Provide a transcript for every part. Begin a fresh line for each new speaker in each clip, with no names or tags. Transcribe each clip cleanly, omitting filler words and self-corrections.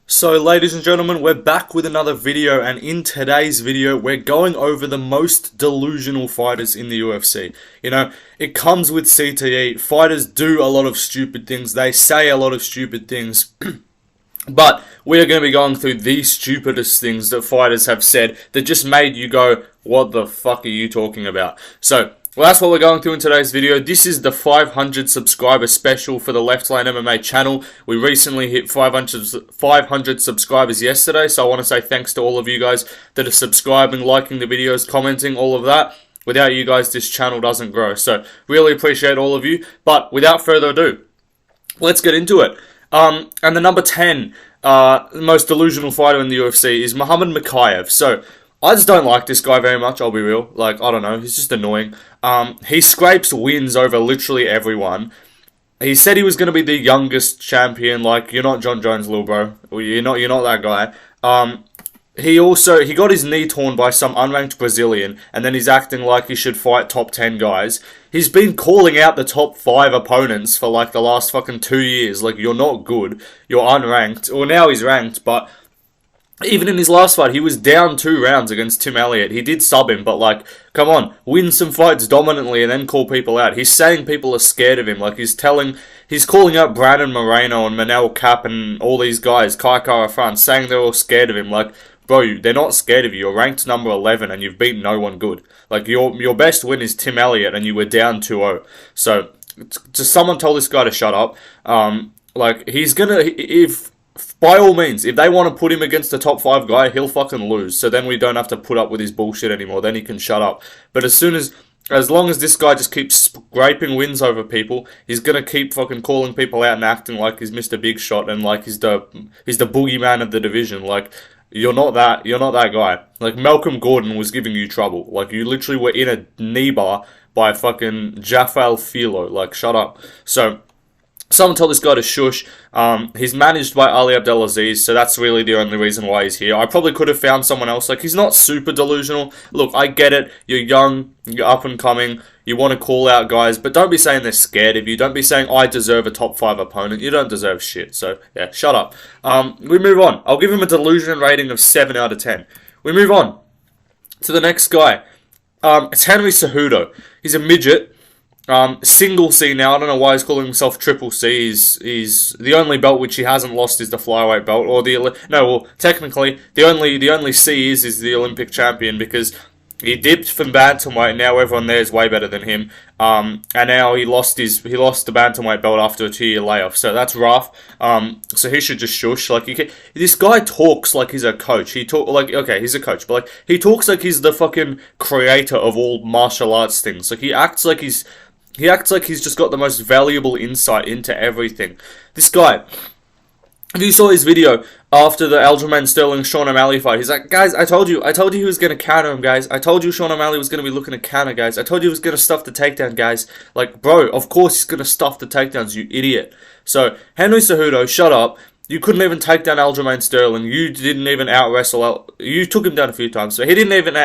So ladies and gentlemen, we're back with another video, and in today's video we're going over the most delusional fighters in the UFC. You know, it comes with CTE. Fighters do a lot of stupid things, they say a lot of stupid things, but we're going to be going through the stupidest things that fighters have said that just made you go, what the fuck are you talking about? So, well, that's what we're going through in today's video. This is the 500 subscriber special for the Leftlane MMA channel. We recently hit 500 subscribers yesterday, so I want to say thanks to all of you guys that are subscribing, liking the videos, commenting, all of that. Without you guys, this channel doesn't grow, so really appreciate all of you. But without further ado, let's get into it. And the number 10 most delusional fighter in the UFC is Muhammad Mokaev. So, I just don't like this guy very much, I'll be real. Like, I don't know, he's just annoying. He scrapes wins over literally everyone. He said he was going to be the youngest champion. Like, you're not John Jones, little bro. You're not that guy. He got his knee torn by some unranked Brazilian, and then he's acting like he should fight top 10 guys. He's been calling out the top 5 opponents for like the last fucking 2 years. Like, you're not good. You're unranked. Well, now he's ranked, but even in his last fight, he was down 2 rounds against Tim Elliott. He did sub him, but like, come on, win some fights dominantly and then call people out. He's saying people are scared of him. Like, he's calling out Brandon Moreno and Manel Cap and all these guys, Kai Kara France, saying they're all scared of him. Like, bro, they're not scared of you. You're ranked number 11 and you've beaten no one good. Like, your best win is Tim Elliott and you were down 2-0. So, just someone told this guy to shut up. Like, he's gonna, by all means, if they want to put him against the top 5 guy, he'll fucking lose. So then we don't have to put up with his bullshit anymore. Then he can shut up. But as long as this guy just keeps scraping wins over people, he's gonna keep fucking calling people out and acting like he's Mr. Big Shot and like he's the boogeyman of the division. Like, you're not that guy. Like, Malcolm Gordon was giving you trouble. Like, you literally were in a knee bar by fucking Jafal Filo. Like, shut up. So, someone told this guy to shush. He's managed by Ali Abdelaziz, so that's really the only reason why he's here. I probably could have found someone else. Like, he's not super delusional. Look, I get it. You're young, you're up and coming, you want to call out guys, but don't be saying they're scared of you. Don't be saying, I deserve a top 5 opponent. You don't deserve shit. So, yeah, shut up. We move on. I'll give him a delusion rating of 7 out of 10. We move on to the next guy. It's Henry Cejudo. He's a midget. Single C now. I don't know why he's calling himself triple C. He's the only belt which he hasn't lost is the flyweight belt, or technically the only C is the Olympic champion, because he dipped from bantamweight. Now everyone there is way better than him. And now he lost the bantamweight belt after a 2-year layoff. So that's rough. So he should just shush. Like, this guy talks like he's a coach. Okay, he's a coach, but like, he talks like he's the fucking creator of all martial arts things. Like, he acts like he's just got the most valuable insight into everything. This guy, if you saw his video after the Aljamain Sterling Sean O'Malley fight, he's like, guys, I told you he was going to counter him, guys. I told you Sean O'Malley was going to be looking to counter, guys. I told you he was going to stuff the takedown, guys. Like, bro, of course he's going to stuff the takedowns, you idiot. So, Henry Cejudo, shut up. You couldn't even take down Aljamain Sterling. You didn't even out-wrestle. You took him down a few times. So he didn't even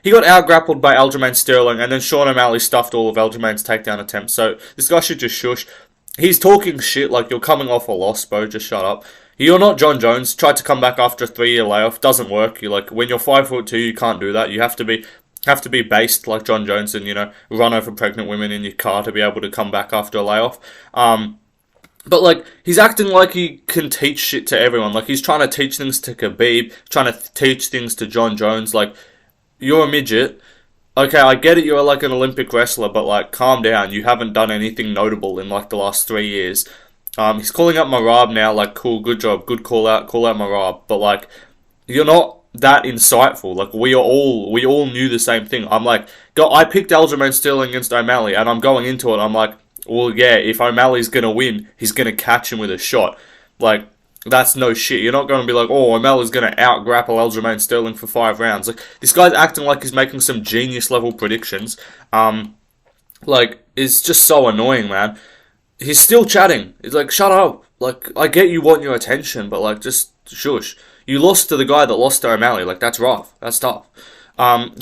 he got out-grappled by Aljamain Sterling, and then Sean O'Malley stuffed all of Aljamain's takedown attempts. So this guy should just shush. He's talking shit like you're coming off a loss, bro. Just shut up. You're not John Jones. Tried to come back after a 3-year layoff. Doesn't work. You're like, when you're 5'2", you can't do that. You have to be based like John Jones and, you know, run over pregnant women in your car to be able to come back after a layoff. But, like, he's acting like he can teach shit to everyone. Like, he's trying to teach things to Khabib, trying to teach things to John Jones. Like, you're a midget. Okay, I get it, you're like an Olympic wrestler, but, like, calm down. You haven't done anything notable in, like, the last 3 years. He's calling out Marab now, like, cool, good job, good call out Marab. But, like, you're not that insightful. Like, we all knew the same thing. I'm like, I picked Aljamain Sterling against O'Malley, and I'm going into it, I'm like, well, yeah, if O'Malley's going to win, he's going to catch him with a shot. Like, that's no shit. You're not going to be like, oh, O'Malley's going to out-grapple Aljamain Sterling for 5 rounds. Like, this guy's acting like he's making some genius-level predictions. Like, it's just so annoying, man. He's still chatting. He's like, shut up. Like, I get you want your attention, but, like, just shush. You lost to the guy that lost to O'Malley. Like, that's rough. That's tough.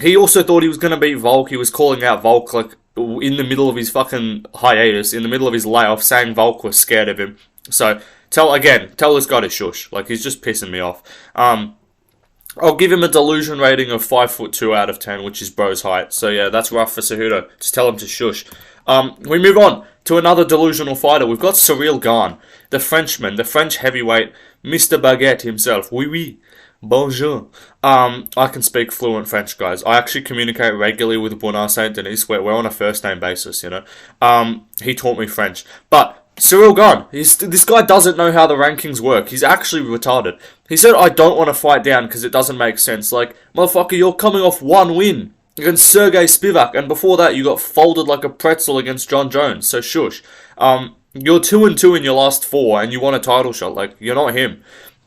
He also thought he was going to beat Volk. He was calling out Volk, like, in the middle of his fucking hiatus, in the middle of his layoff, saying Volk was scared of him. So, tell this guy to shush. Like, he's just pissing me off. I'll give him a delusion rating of 5'2" out of 10, which is bro's height. So yeah, that's rough for Cejudo. Just tell him to shush. We move on to another delusional fighter. We've got Sural Gan, the Frenchman, the French heavyweight, Mr. Baguette himself. Oui, oui. Bonjour. I can speak fluent French, guys. I actually communicate regularly with Bernard Saint Denis. We're on a first name basis, you know. He taught me French. But Sural Gan, this guy doesn't know how the rankings work. He's actually retarded. He said, I don't want to fight down because it doesn't make sense. Like, motherfucker, you're coming off one win against Sergey Spivak, and before that you got folded like a pretzel against John Jones, so shush. You're 2-2 in your last 4, and you want a title shot. Like, you're not him.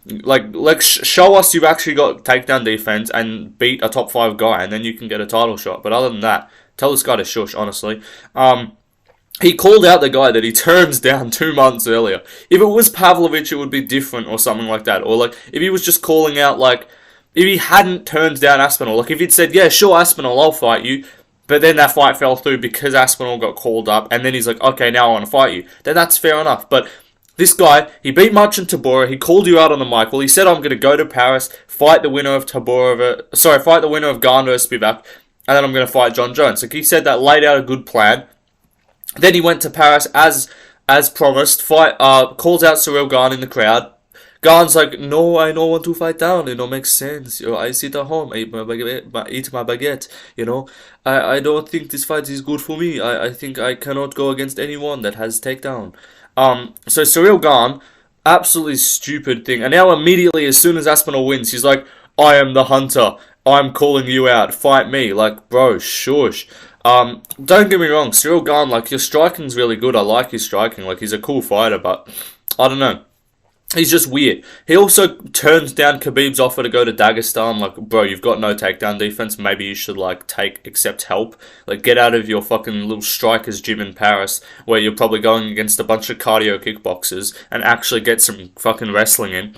Like, show us you've actually got takedown defense and beat a top 5 guy, and then you can get a title shot. But other than that, tell this guy to shush, honestly. He called out the guy that he turns down 2 months earlier. If it was Pavlovich, it would be different or something like that. Or, like, if he was just calling out, like, if he hadn't turned down Aspinall. Like, if he'd said, yeah, sure, Aspinall, I'll fight you. But then that fight fell through because Aspinall got called up. And then he's like, okay, now I want to fight you. Then that's fair enough. But this guy, he beat Marcin Tybura. He called you out on the mic. Well, he said, I'm going to go to Paris, fight the winner of fight the winner of Gan versus Spivak. And then I'm going to fight John Jones. Like, he said that, laid out a good plan. Then he went to Paris as promised. Calls out Sural Gan in the crowd. Gan's like, no, I don't want to fight down. It don't make sense. You know, I sit at home, eat my baguette. You know, I don't think this fight is good for me. I think I cannot go against anyone that has takedown. So Sural Gan, absolutely stupid thing. And now immediately, as soon as Aspinall wins, he's like, I am the hunter. I'm calling you out. Fight me. Like, bro, shush. Don't get me wrong, Sural Gan, like, your striking's really good. I like his striking. Like, he's a cool fighter, but I don't know. He's just weird. He also turns down Khabib's offer to go to Dagestan. Like, bro, you've got no takedown defense. Maybe you should, like, accept help. Like, get out of your fucking little strikers gym in Paris, where you're probably going against a bunch of cardio kickboxers, and actually get some fucking wrestling in.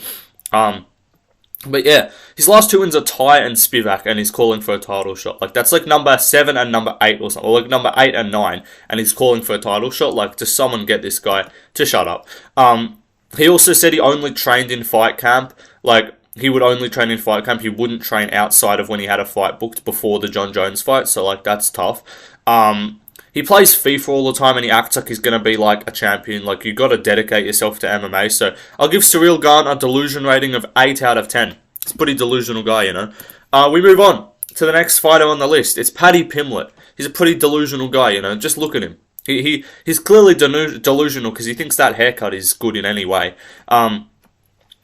But yeah, his last 2 wins are Ty and Spivak, and he's calling for a title shot. Like, that's like number 7 and number 8 or something. Or like number 8 and 9, and he's calling for a title shot. Like, just someone get this guy to shut up. He also said he only trained in fight camp. Like, he would only train in fight camp. He wouldn't train outside of when he had a fight booked before the John Jones fight. So, like, that's tough. He plays FIFA all the time, and he acts like he's going to be, like, a champion. Like, you got to dedicate yourself to MMA. So, I'll give Sural Gan a delusion rating of 8 out of 10. It's a pretty delusional guy, you know. We move on to the next fighter on the list. It's Paddy Pimlet. He's a pretty delusional guy, you know. Just look at him. He's clearly delusional because he thinks that haircut is good in any way.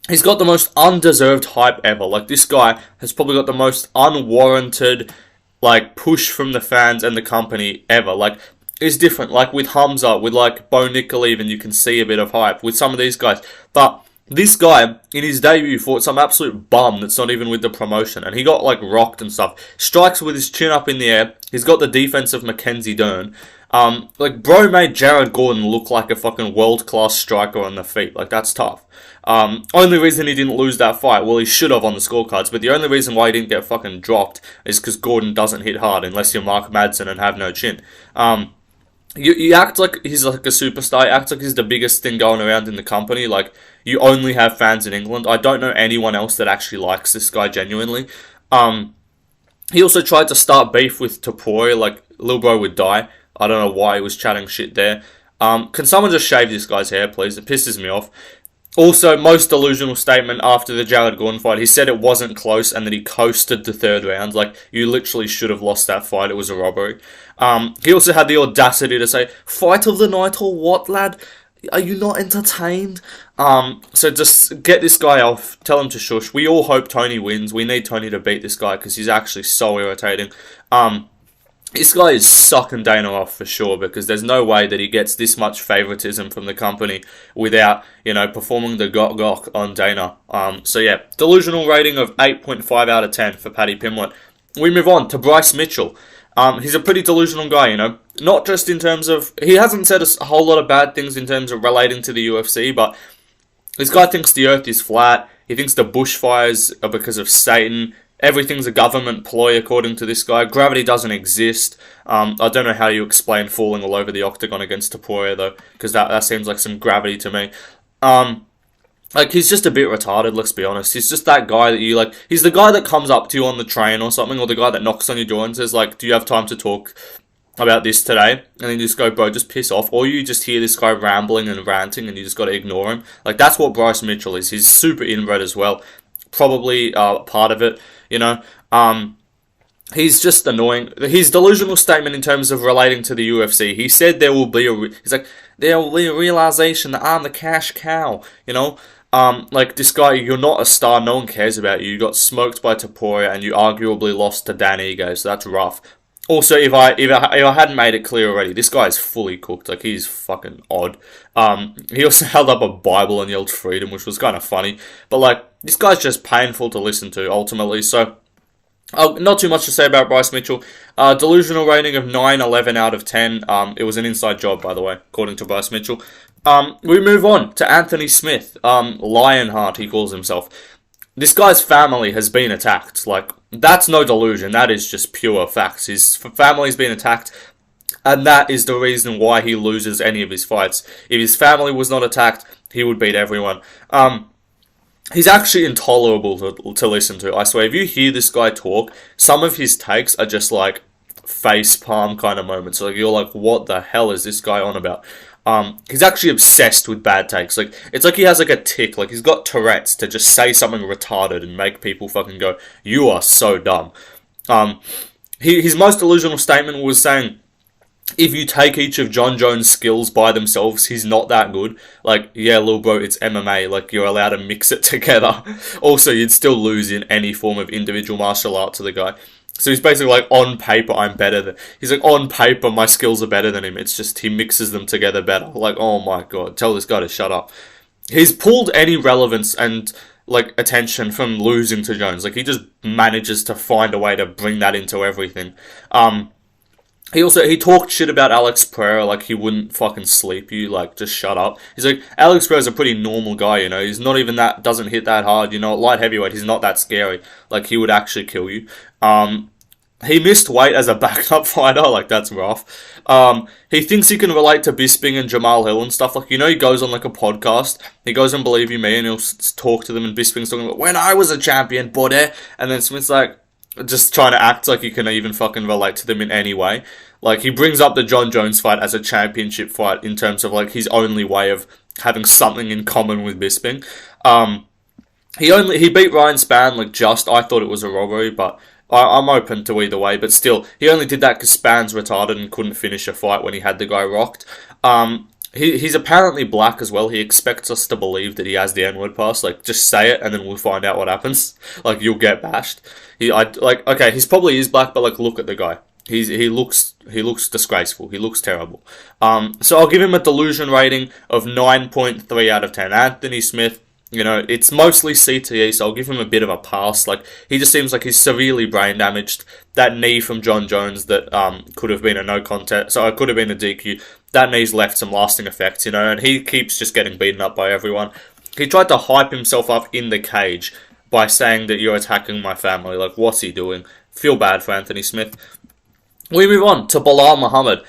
He's got the most undeserved hype ever. Like, this guy has probably got the most unwarranted, like, push from the fans and the company ever. Like, it's different. Like, with Hamza, with, like, Bo Nickel even, you can see a bit of hype with some of these guys. But this guy, in his debut, fought some absolute bum that's not even with the promotion. And he got, like, rocked and stuff. Strikes with his chin up in the air. He's got the defense of Mackenzie Dern. Like, bro made Jared Gordon look like a fucking world-class striker on the feet. Like, that's tough. Only reason he didn't lose that fight, well, he should have on the scorecards, but the only reason why he didn't get fucking dropped is because Gordon doesn't hit hard unless you're Mark Madsen and have no chin. You act like he's like a superstar. You act like he's the biggest thing going around in the company. Like, you only have fans in England. I don't know anyone else that actually likes this guy genuinely. He also tried to start beef with Topuria, like, Lil Bro would die. I don't know why he was chatting shit there. Can someone just shave this guy's hair, please? It pisses me off. Also, most delusional statement after the Jared Gordon fight. He said it wasn't close and that he coasted the 3rd round. Like, you literally should have lost that fight. It was a robbery. He also had the audacity to say, fight of the night or what, lad? Are you not entertained? So just get this guy off. Tell him to shush. We all hope Tony wins. We need Tony to beat this guy because he's actually so irritating. This guy is sucking Dana off for sure because there's no way that he gets this much favoritism from the company without, you know, performing the gok on Dana. So yeah, delusional rating of 8.5 out of 10 for Paddy Pimlet. We move on to Bryce Mitchell. He's a pretty delusional guy, you know. Not just in terms of... He hasn't said a whole lot of bad things in terms of relating to the UFC, but this guy thinks the earth is flat. He thinks the bushfires are because of Satan. Everything's a government ploy, according to this guy. Gravity doesn't exist. I don't know how you explain falling all over the octagon against Topuria, though, because that seems like some gravity to me. Like, he's just a bit retarded, let's be honest. He's just that guy that you, like, he's the guy that comes up to you on the train or something, or the guy that knocks on your door and says, like, do you have time to talk about this today? And then you just go, bro, just piss off. Or you just hear this guy rambling and ranting and you just gotta ignore him. Like, that's what Bryce Mitchell is. He's super inbred as well. Probably part of it, you know. He's just annoying. His delusional statement in terms of relating to the UFC, he said there will be he's like, there will be a realization that I'm the cash cow, you know? Like, this guy, you're not a star, no one cares about you. You got smoked by Taporia and you arguably lost to Dan Ige, so that's rough. Also, if I hadn't made it clear already, this guy is fully cooked. Like, he's fucking odd. He also held up a Bible and yelled freedom, which was kind of funny. But, like, this guy's just painful to listen to, ultimately, so... not too much to say about Bryce Mitchell. Delusional rating of 9/11 out of 10. It was an inside job, by the way, according to Bryce Mitchell. We move on to Anthony Smith. Lionheart, he calls himself. This guy's family has been attacked. Like, that's no delusion. That is just pure facts. His family's been attacked, and that is the reason why he loses any of his fights. If his family was not attacked, he would beat everyone. He's actually intolerable to listen to. I swear, if you hear this guy talk, some of his takes are just like face palm kind of moments. Like, you're like, what the hell is this guy on about? He's actually obsessed with bad takes. Like, it's like he has like a tick. Like, he's got Tourette's to just say something retarded and make people fucking go, you are so dumb. His most delusional statement was saying, if you take each of John Jones' skills by themselves, he's not that good. Like, yeah, little bro, it's MMA. Like, you're allowed to mix it together. Also, you'd still lose in any form of individual martial art to the guy. So he's basically like, on paper, I'm better than... He's like, on paper, my skills are better than him. It's just he mixes them together better. Like, oh my god, tell this guy to shut up. He's pulled any relevance and, like, attention from losing to Jones. Like, he just manages to find a way to bring that into everything. He talked shit about Alex Pereira, like he wouldn't fucking sleep you, like, just shut up. He's like, Alex Pereira's a pretty normal guy, you know, he's not even that, doesn't hit that hard, you know, light heavyweight, he's not that scary, like, he would actually kill you. He missed weight as a backup fighter, like, that's rough. He thinks he can relate to Bisping and Jamal Hill and stuff, like, you know, he goes on, like, a podcast, he goes on Believe You Me, and he'll talk to them, and Bisping's talking about, when I was a champion, buddy, and then Smith's like, just trying to act like he can even fucking relate to them in any way. Like, he brings up the John Jones fight as a championship fight in terms of, like, his only way of having something in common with Bisping. He beat Ryan Spann, like, I thought it was a robbery, but I'm open to either way. But still, he only did that because Spann's retarded and couldn't finish a fight when he had the guy rocked. He's apparently black as well. He expects us to believe that he has the N-word pass. Like, just say it and then we'll find out what happens. Like, you'll get bashed. Okay, he's probably is black, but, like, look at the guy. He looks disgraceful. He looks terrible. So I'll give him a delusion rating of 9.3 out of 10. Anthony Smith, you know, it's mostly CTE, so I'll give him a bit of a pass. Like, he just seems like he's severely brain damaged. That knee from John Jones that could have been a no contest, so it could have been a DQ. That knee's left some lasting effects, you know, and he keeps just getting beaten up by everyone. He tried to hype himself up in the cage by saying that you're attacking my family. Like, what's he doing? Feel bad for Anthony Smith. We move on to Balal Muhammad.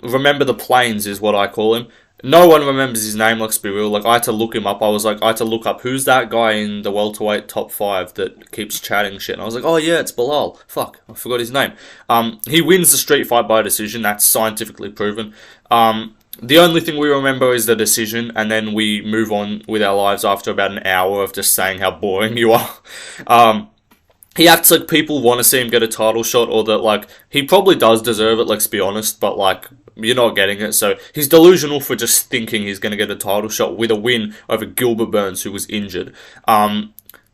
Remember the Plains is what I call him. No one remembers his name, let's be real. Like, I had to look him up. I had to look up who's that guy in the welterweight top 5 that keeps chatting shit. And I was like, oh yeah, it's Balal. Fuck, I forgot his name. He wins the street fight by decision. That's scientifically proven. The only thing we remember is the decision, and then we move on with our lives after about an hour of just saying how boring you are. He acts like people want to see him get a title shot, or that, like, he probably does deserve it, let's be honest, but, like, you're not getting it, so he's delusional for just thinking he's going to get a title shot with a win over Gilbert Burns, who was injured.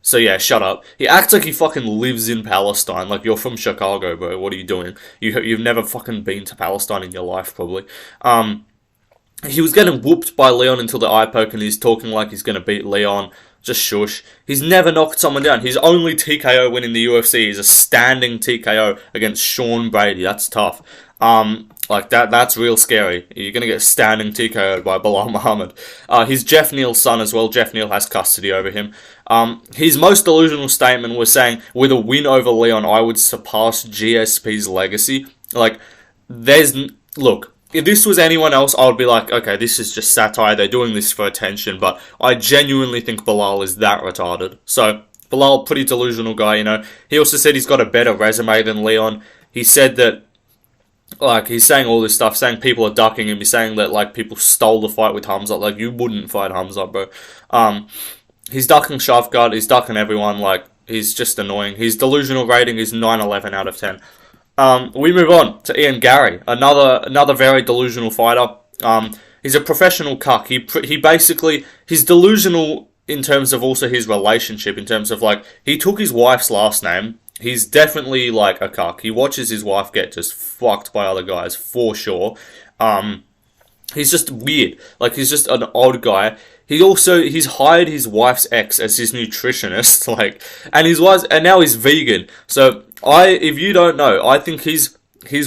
So yeah, shut up. He acts like he fucking lives in Palestine, like, you're from Chicago, bro, what are you doing? You've never fucking been to Palestine in your life, probably. He was getting whooped by Leon until the eye poke, and he's talking like he's going to beat Leon. Just shush. He's never knocked someone down. His only TKO win in the UFC is a standing TKO against Sean Brady. That's tough. Like, that's real scary. You're going to get standing TKO'd by Balal Muhammad. He's Jeff Neal's son as well. Jeff Neal has custody over him. His most delusional statement was saying, with a win over Leon, I would surpass GSP's legacy. Like, look, if this was anyone else, I would be like, okay, this is just satire. They're doing this for attention. But I genuinely think Balal is that retarded. So, Balal, pretty delusional guy, you know. He also said he's got a better resume than Leon. He said that, like, he's saying all this stuff, saying people are ducking him. He's saying that, like, people stole the fight with Hamza. Like, you wouldn't fight Hamza, bro. He's ducking Shafkat. He's ducking everyone. Like, he's just annoying. His delusional rating is 9/11 out of 10. We move on to Ian Gary, another very delusional fighter. He's a professional cuck. He basically, he's delusional in terms of also his relationship, in terms of, like, he took his wife's last name. He's definitely, like, a cuck. He watches his wife get just fucked by other guys, for sure. He's just weird. Like, he's just an odd guy. He's hired his wife's ex as his nutritionist, like, and now he's vegan. So, if you don't know, I think his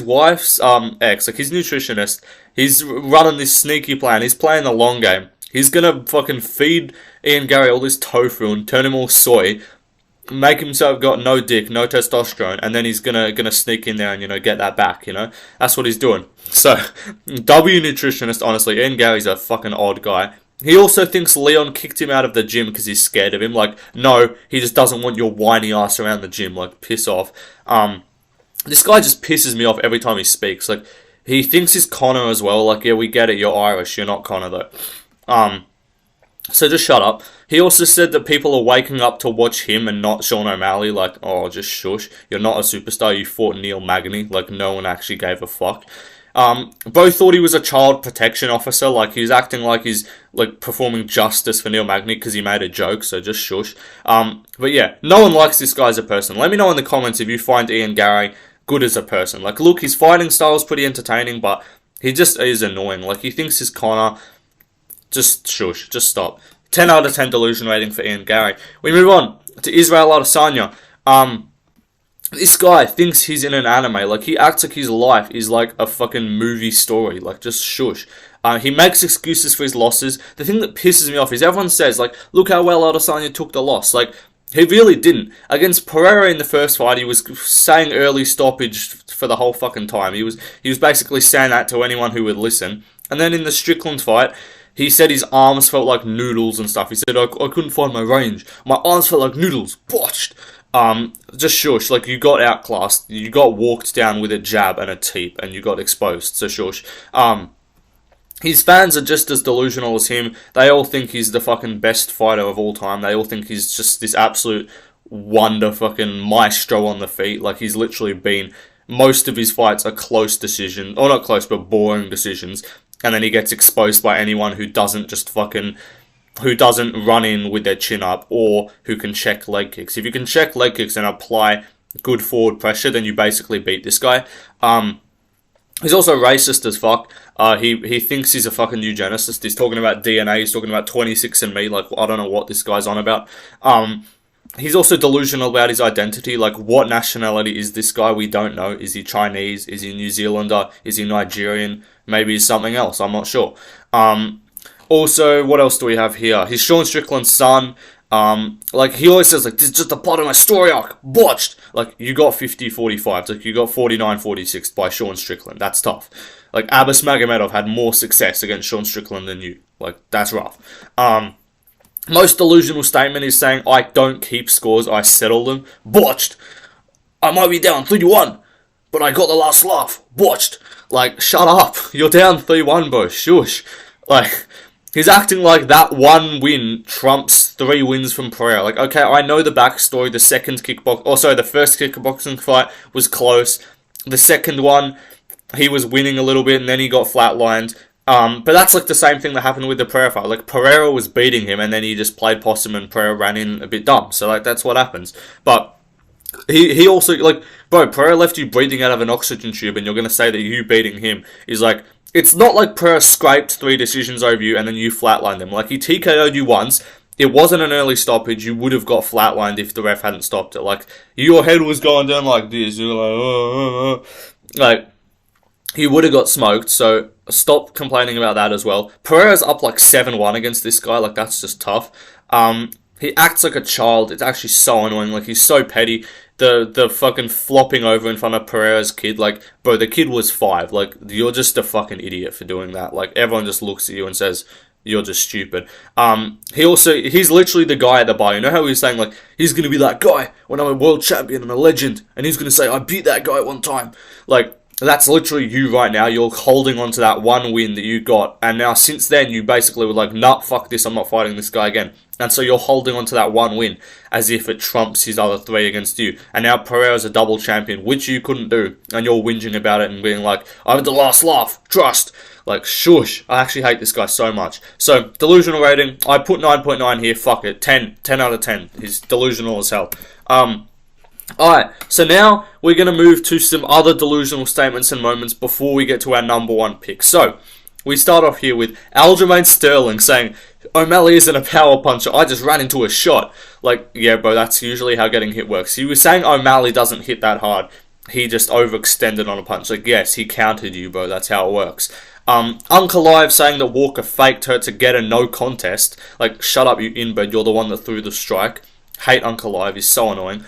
wife's, ex, like, his nutritionist, he's running this sneaky plan. He's playing the long game. He's gonna fucking feed Ian Gary all this tofu and turn him all soy, make himself got no dick, no testosterone, and then he's gonna sneak in there and, you know, get that back, you know? That's what he's doing. So, W nutritionist, honestly, Ian Gary's a fucking odd guy. He also thinks Leon kicked him out of the gym because he's scared of him. Like, no, he just doesn't want your whiny ass around the gym. Like, piss off. This guy just pisses me off every time he speaks. Like, he thinks he's Connor as well. Like, yeah, we get it, you're Irish, you're not Connor, though. So just shut up. He also said that people are waking up to watch him and not Sean O'Malley. Like, oh, just shush. You're not a superstar. You fought Neil Magny. Like, no one actually gave a fuck. Both thought he was a child protection officer. Like, he's acting like he's, like, performing justice for Neil Magny because he made a joke. So just shush. But yeah, no one likes this guy as a person. Let me know in the comments if you find Ian Gary good as a person. Like, look, his fighting style is pretty entertaining, but he just is annoying. Like, he thinks he's Connor. Just shush. Just stop. 10 out of 10 delusion rating for Ian Gary. We move on to Israel Adesanya. This guy thinks he's in an anime. Like, he acts like his life is like a fucking movie story. Like, just shush. He makes excuses for his losses. The thing that pisses me off is everyone says, like, look how well Adesanya took the loss. Like, he really didn't. Against Pereira in the first fight, he was saying early stoppage for the whole fucking time. He was basically saying that to anyone who would listen. And then in the Strickland fight, he said his arms felt like noodles and stuff. He said, I couldn't find my range. My arms felt like noodles. Botched. Just shush. Like, you got outclassed. You got walked down with a jab and a teep, and you got exposed. So shush. His fans are just as delusional as him. They all think he's the fucking best fighter of all time. They all think he's just this absolute wonder fucking maestro on the feet. Like, he's literally been... Most of his fights are close decisions. Or not close, but boring decisions. And then he gets exposed by anyone who doesn't just fucking... Who doesn't run in with their chin up, or who can check leg kicks. If you can check leg kicks and apply good forward pressure, then you basically beat this guy. He's also racist as fuck. He thinks he's a fucking eugenicist. He's talking about DNA. He's talking about 26andMe. Like, I don't know what this guy's on about. He's also delusional about his identity. Like, what nationality is this guy? We don't know. Is he Chinese? Is he New Zealander? Is he Nigerian? Maybe he's something else. I'm not sure. Also, what else do we have here? He's Sean Strickland's son. Like, he always says, like, this is just the part of my story arc. Botched. Like, you got 50-45. Like, you got 49-46 by Sean Strickland. That's tough. Like, Abbas Magomedov had more success against Sean Strickland than you. Like, that's rough. Most delusional statement is saying, I don't keep scores, I settle them. Botched. I might be down 3-1, but I got the last laugh. Botched. Like, shut up. You're down 3-1, bro. Shush. Like... He's acting like that one win trumps 3 wins from Pereira. Like, okay, I know the backstory. The first kickboxing fight was close. The second one, he was winning a little bit, and then he got flatlined. But that's like the same thing that happened with the Pereira fight. Like, Pereira was beating him, and then he just played possum, and Pereira ran in a bit dumb. So, like, that's what happens. But he also, like, bro, Pereira left you breathing out of an oxygen tube, and you're going to say that you beating him is like... It's not like Pereira scraped 3 decisions over you and then you flatlined them. Like, he TKO'd you once. It wasn't an early stoppage. You would have got flatlined if the ref hadn't stopped it. Like, your head was going down like this. You're like, like, he would have got smoked. So, stop complaining about that as well. Pereira's up like 7-1 against this guy. Like, that's just tough. He acts like a child. It's actually so annoying. Like, he's so petty. the fucking flopping over in front of Pereira's kid, like, bro, the kid was 5. Like, you're just a fucking idiot for doing that. Like, everyone just looks at you and says, you're just stupid. He's literally the guy at the bar. You know how he was saying, like, he's going to be that guy when I'm a world champion, I'm a legend, and he's going to say, I beat that guy one time. Like, that's literally you right now. You're holding on to that one win that you got, and now since then, you basically were like, nah, fuck this, I'm not fighting this guy again. And so you're holding on to that one win as if it trumps his other 3 against you. And now Pereira's a double champion, which you couldn't do. And you're whinging about it and being like, I have the last laugh, trust. Like, shush. I actually hate this guy so much. So, delusional rating, I put 9.9 here, fuck it. 10 out of 10. He's delusional as hell. Alright, so now we're going to move to some other delusional statements and moments before we get to our number 1 pick. So, we start off here with Aljamain Sterling saying, O'Malley isn't a power puncher, I just ran into a shot. Like, yeah, bro, that's usually how getting hit works. He was saying O'Malley doesn't hit that hard. He just overextended on a punch. Like, yes, he countered you, bro, that's how it works. Uncle Live saying that Walker faked her to get a no contest. Like, shut up, you inbred, you're the one that threw the strike. Hate Uncle Live, he's so annoying.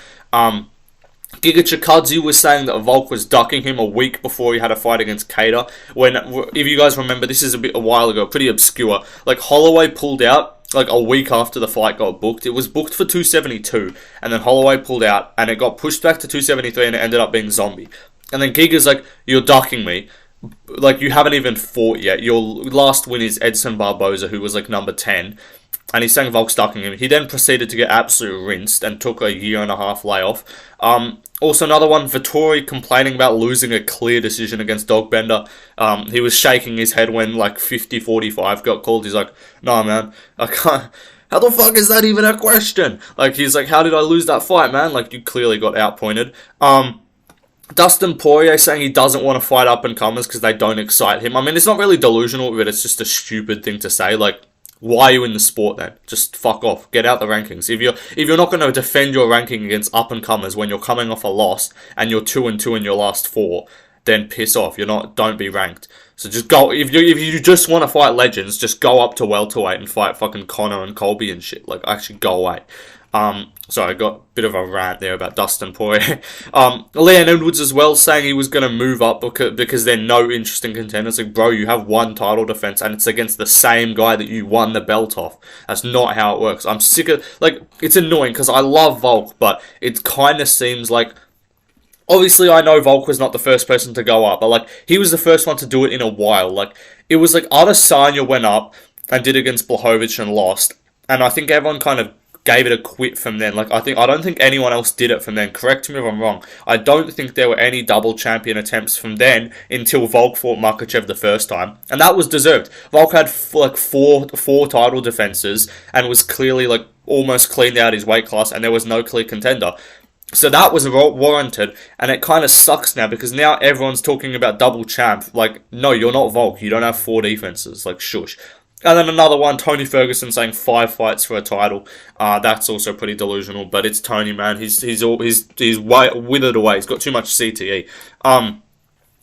Giga Chikadze was saying that Volk was ducking him a week before he had a fight against Cater. When, if you guys remember, this is a while ago, pretty obscure. Like, Holloway pulled out, like, a week after the fight got booked. It was booked for 272, and then Holloway pulled out, and it got pushed back to 273, and it ended up being Zombie. And then Giga's like, you're ducking me. Like, you haven't even fought yet. Your last win is Edson Barboza, who was, like, number 10. And he's saying Volk's ducking him. He then proceeded to get absolutely rinsed and took a 1.5 year layoff. Also, another one, Vettori complaining about losing a clear decision against Dogbender. He was shaking his head when, like, 50-45 got called. He's like, nah, man, I can't. How the fuck is that even a question? Like, he's like, how did I lose that fight, man? Like, you clearly got outpointed. Dustin Poirier saying he doesn't want to fight up-and-comers because they don't excite him. I mean, it's not really delusional, but it's just a stupid thing to say. Like, why are you in the sport then? Just fuck off. Get out the rankings. If you're not going to defend your ranking against up-and-comers when you're coming off a loss and you're 2-2 in your last 4, then piss off. Don't be ranked. So just go. If you just want to fight legends, just go up to welterweight and fight fucking Conor and Colby and shit. Like, actually go away. Sorry, I got a bit of a rant there about Dustin Poirier. Leon Edwards as well, saying he was going to move up because they're no interesting contenders. Like, bro, you have one title defense and it's against the same guy that you won the belt off. That's not how it works. I'm sick of, like, it's annoying because I love Volk, but it kind of seems like, obviously I know Volk was not the first person to go up, but, like, he was the first one to do it in a while. Like, it was like Adesanya went up and did against Blachowicz and lost, and I think everyone kind of gave it a quit from then. Like, I don't think anyone else did it from then. Correct me if I'm wrong. I don't think there were any double champion attempts from then until Volk fought Makhachev the first time. And that was deserved. Volk had like four title defenses and was clearly like almost cleaned out his weight class and there was no clear contender. So that was warranted, and it kind of sucks now because now everyone's talking about double champ. Like, no, you're not Volk. You don't have 4 defenses. Like, shush. And then another one, Tony Ferguson saying 5 fights for a title. That's also pretty delusional, but it's Tony, man. He's way withered away. He's got too much CTE.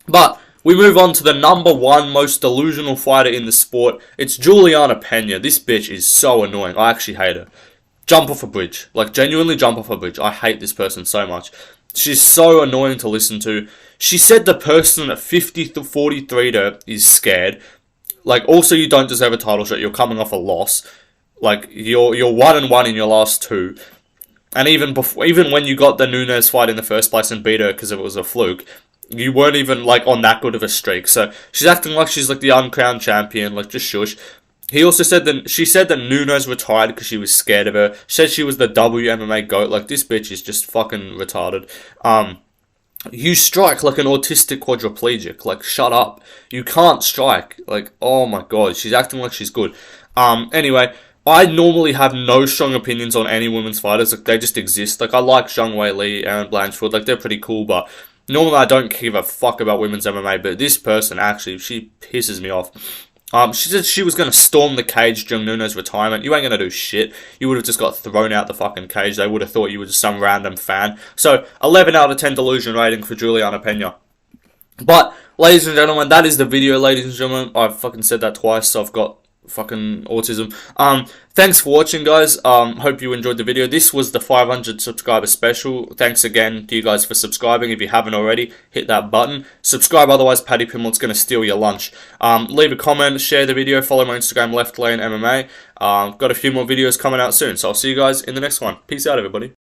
But we move on to the number 1 most delusional fighter in the sport. It's Juliana Pena. This bitch is so annoying. I actually hate her. Jump off a bridge. Like, genuinely jump off a bridge. I hate this person so much. She's so annoying to listen to. She said the person at 50-43 to her is scared. Like, also, you don't deserve a title shot. You're coming off a loss. Like, you're 1-1 in your last 2. And even when you got the Nunes fight in the first place and beat her because it was a fluke, you weren't even, like, on that good of a streak. So, she's acting like she's, like, the uncrowned champion. Like, just shush. He also said she said that Nunes retired because she was scared of her. She said she was the WMMA GOAT. Like, this bitch is just fucking retarded. You strike like an autistic quadriplegic. Like, shut up. You can't strike. Like, oh my god, she's acting like she's good. Anyway, I normally have no strong opinions on any women's fighters. Like, they just exist. Like, I like Zhang Wei Li, Erin Blanchfield. Like, they're pretty cool, but normally I don't give a fuck about women's MMA. But this person, actually, she pisses me off. She said she was going to storm the cage during Nunes' retirement. You ain't going to do shit. You would have just got thrown out the fucking cage. They would have thought you were just some random fan. So, 11 out of 10 delusion rating for Juliana Pena. But, ladies and gentlemen, that is the video, ladies and gentlemen. I've fucking said that twice, so I've got fucking autism. Thanks for watching, guys. Hope you enjoyed the video. This was the 500 subscriber special. Thanks again to you guys for subscribing. If you haven't already, hit that button. Subscribe, otherwise Paddy Piml's going to steal your lunch. Leave a comment, share the video, follow my Instagram, Leftlane MMA. Got a few more videos coming out soon, so I'll see you guys in the next one. Peace out, everybody.